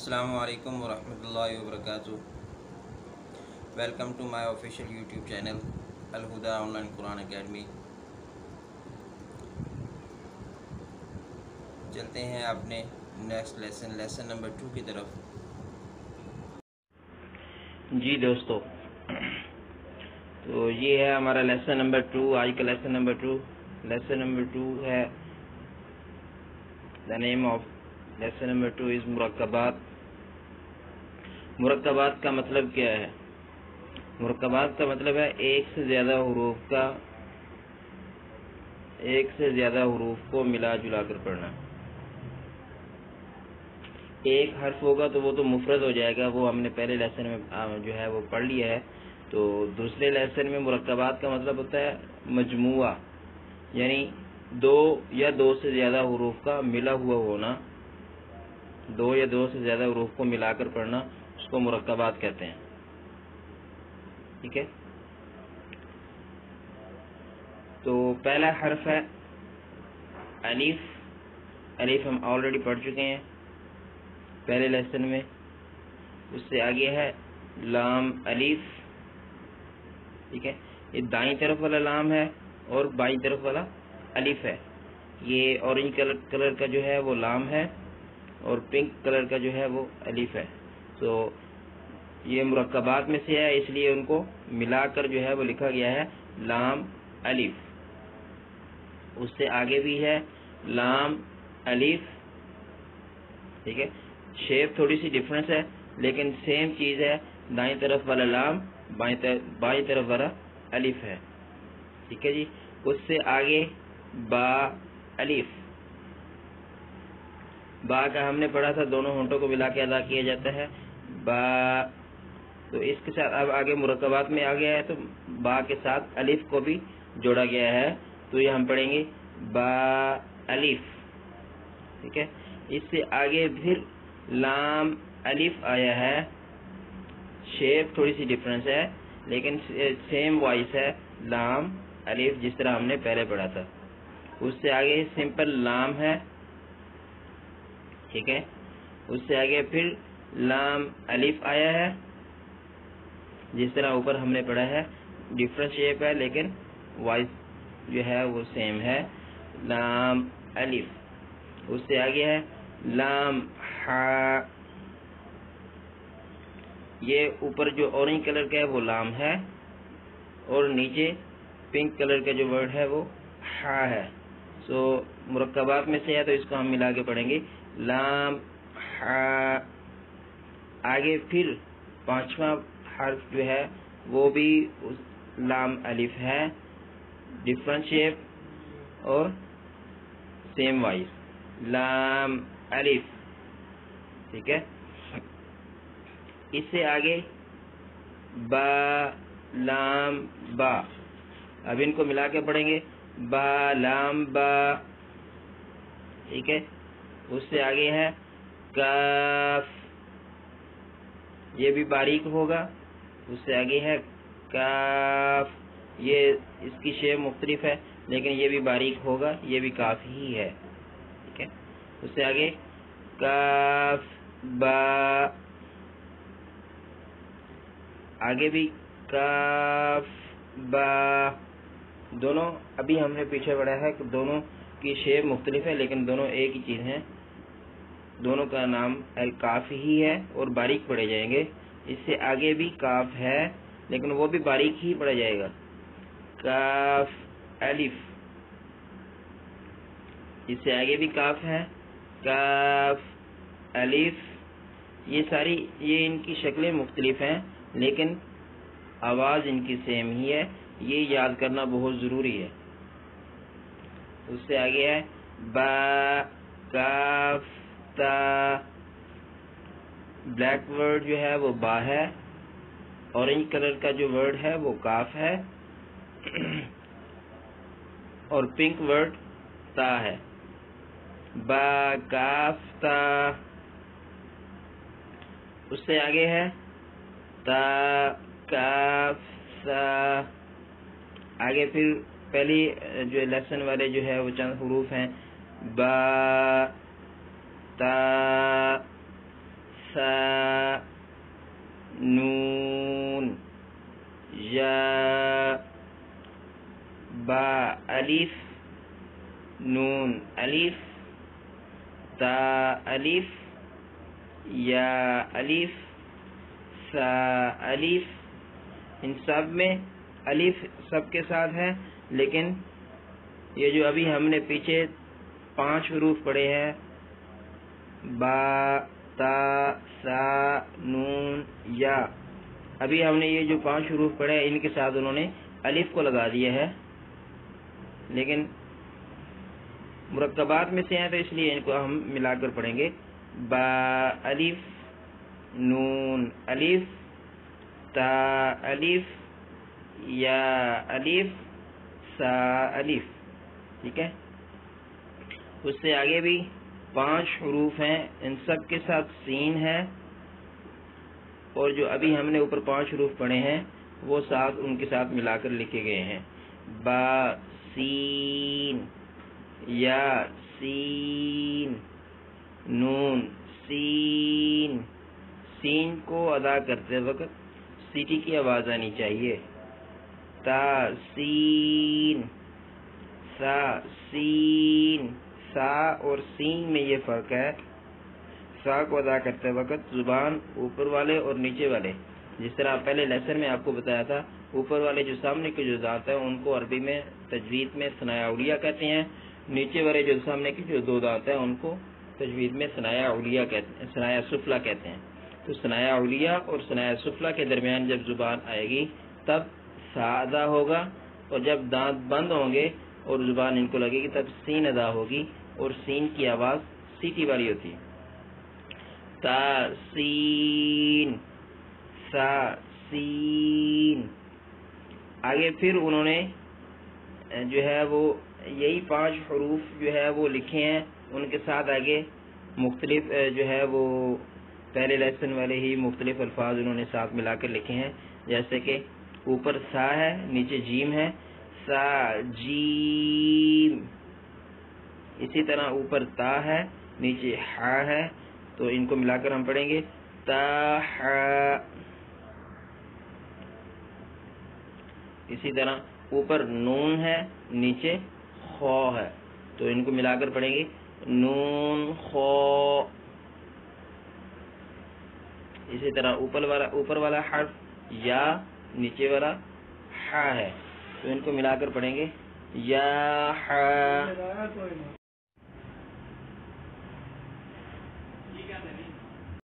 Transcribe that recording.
السلام علیکم ورحمۃ اللہ وبرکاتہ۔ Welcome to my official YouTube channel Alhuda online Quran academy. چلتے ہیں اپنے نیکسٹ لیسن نمبر 2 کی طرف۔ جی دوستو، تو یہ ہے ہمارا لیسن نمبر 2، آج کا لیسن نمبر 2۔ لیسن نمبر 2 ہے دا نیم آف لیسن نمبر 2 از مرکبات۔ مرکبات کا مطلب کیا ہے؟ مرکبات کا مطلب ہے ایک سے زیادہ حروف کو ملا جلا کر پڑھنا۔ ایک حرف ہوگا تو وہ تو مفرد ہو جائے گا، وہ ہم نے پہلے لیسن میں جو ہے وہ پڑھ لیا ہے۔ تو دوسرے لیسن میں مرکبات کا مطلب ہوتا ہے مجموعہ، یعنی دو یا دو سے زیادہ حروف کا ملا ہوا ہونا، دو یا دو سے زیادہ حروف کو ملا کر پڑھنا، اس کو مرکبات کہتے ہیں۔ ٹھیک ہے، تو پہلا حرف ہے الف۔ الف ہم آلریڈی پڑھ چکے ہیں پہلے لیسن میں۔ اس سے آگے ہے لام الف۔ ٹھیک ہے، یہ دائیں طرف والا لام ہے اور بائیں طرف والا الف ہے۔ یہ اورنج کلر کا جو ہے وہ لام ہے اور پنک کلر کا جو ہے وہ الف ہے۔ تو یہ مرکبات میں سے ہے، اس لیے ان کو ملا کر جو ہے وہ لکھا گیا ہے لام الف۔ اس سے آگے بھی ہے لام الف۔ ٹھیک ہے، شیپ تھوڑی سی ڈفرنس ہے لیکن سیم چیز ہے، دائیں طرف والا لام، بائیں طرف والا الف ہے۔ ٹھیک ہے جی، اس سے آگے با الف۔ با کا ہم نے پڑھا تھا دونوں ہونٹوں کو ملا کے ادا کیا جاتا ہے، با۔ تو اس کے ساتھ اب آگے مرکبات میں آ گیا ہے تو با کے ساتھ الف کو بھی جوڑا گیا ہے، تو یہ ہم پڑھیں گے با الف۔ ٹھیک ہے، اس سے آگے پھر لام الف آیا ہے، شیپ تھوڑی سی ڈفرنس ہے لیکن سیم وائس ہے، لام الف جس طرح ہم نے پہلے پڑھا تھا۔ اس سے آگے سمپل لام ہے۔ ٹھیک ہے، اس سے آگے پھر لام الف آیا ہے، جس طرح اوپر ہم نے پڑھا ہے، ڈفرنٹ شیپ ہے لیکن وائس جو ہے وہ سیم ہے، لام الف۔ اس سے آگے ہے لام ہا۔ یہ اوپر جو اورنج کلر کا ہے وہ لام ہے اور نیچے پنک کلر کا جو ورڈ ہے وہ ہا ہے۔ سو مرکبات میں سے ہے تو اس کو ہم ملا کے پڑھیں گے لام ہا۔ آگے پھر پانچواں حرف جو ہے وہ بھی لام الف ہے، ڈفرنٹ شیپ اور سیم وائس، لام الف۔ ٹھیک ہے، اس سے آگے با لام با۔ اب ان کو ملا کے پڑھیں گے با لام با۔ ٹھیک ہے، اس سے آگے ہے کاف، یہ بھی باریک ہوگا۔ اس سے آگے ہے کاف، یہ اس کی شیپ مختلف ہے لیکن یہ بھی باریک ہوگا، یہ بھی کاف ہی ہے۔ ٹھیک ہے، اس سے آگے کاف با، آگے بھی کاف با۔ دونوں ابھی ہم نے پیچھے پڑھا ہے کہ دونوں کی شیپ مختلف ہے لیکن دونوں ایک ہی چیز ہیں، دونوں کا نام کاف ہی ہے اور باریک پڑھے جائیں گے۔ اس سے آگے بھی کاف ہے لیکن وہ بھی باریک ہی پڑھا جائے گا، کاف الف۔ اس سے آگے بھی کاف ہے، کاف الف۔ یہ ان کی شکلیں مختلف ہیں لیکن آواز ان کی سیم ہی ہے، یہ یاد کرنا بہت ضروری ہے۔ اس سے آگے ہے با کاف تا۔ بلیک ورڈ جو ہے وہ با ہے، اورنج کلر کا جو ورڈ ہے وہ کاف ہے اور پنک ورڈ تا ہے، با کاف تا۔ اس سے آگے ہے تا کاف سا۔ آگے پھر پہلی جو لیسن والے جو ہے وہ چند حروف ہیں، با تا سا نون یا با الف نون الف تا الف یا الف سا الف. ان سب میں الف سب کے ساتھ ہے، لیکن یہ جو ابھی ہم نے پیچھے 5 حروف پڑھے ہیں با تا سا نون یا، ابھی ہم نے یہ جو 5 حروف پڑھے ہیں ان کے ساتھ انہوں نے الف کو لگا دیا ہے، لیکن مرکبات میں سے ہیں تو اس لیے ان کو ہم ملا کر پڑھیں گے. با الف نون الف تا الف یا الف سا الف. ٹھیک ہے، اس سے آگے بھی 5 حروف ہیں، ان سب کے ساتھ سین ہے، اور جو ابھی ہم نے اوپر 5 حروف پڑھے ہیں وہ ساتھ ان کے ساتھ ملا کر لکھے گئے ہیں. با سین یا سین نون سین. سین کو ادا کرتے وقت سیٹی کی آواز آنی چاہیے. تا سین سا سین. سا اور سین میں یہ فرق ہے، سا کو ادا کرتے وقت زبان اوپر والے اور نیچے والے، جس طرح پہلے لیسن میں آپ کو بتایا تھا، اوپر والے جو سامنے کے جو دانت ہیں ان کو عربی میں تجوید میں ثنایا علیہ کہتے ہیں، نیچے والے جو سامنے کے جو 2 دانت ہیں ان کو تجوید میں ثنایا علیہ کہتے ہیں، ثنایا سفلی کہتے ہیں. تو ثنایا علیہ اور ثنایا سفلی کے درمیان جب زبان آئے گی تب سا ادا ہوگا، اور جب دانت بند ہوں گے اور زبان ان کو لگے گی تب سین ادا ہوگی، اور سین کی آواز سیٹی والی ہوتی ہے. تا سین سا سین. آگے پھر انہوں نے جو ہے وہ یہی 5 حروف جو ہے وہ لکھے ہیں، ان کے ساتھ آگے مختلف جو ہے وہ پہلے لیسن والے ہی مختلف الفاظ انہوں نے ساتھ ملا کر لکھے ہیں، جیسے کہ اوپر سا ہے نیچے جیم ہے، سا جیم. اسی طرح اوپر تا ہے نیچے ہا ہے، تو ان کو ملا کر ہم پڑھیں گے تا ہا. اسی طرح اوپر نون ہے نیچے خو ہے، تو ان کو ملا کر پڑھیں گے نون خو. اسی طرح اوپر والا حرف یا نیچے والا ہا ہے، تو ان کو ملا کر پڑھیں گے یا ہا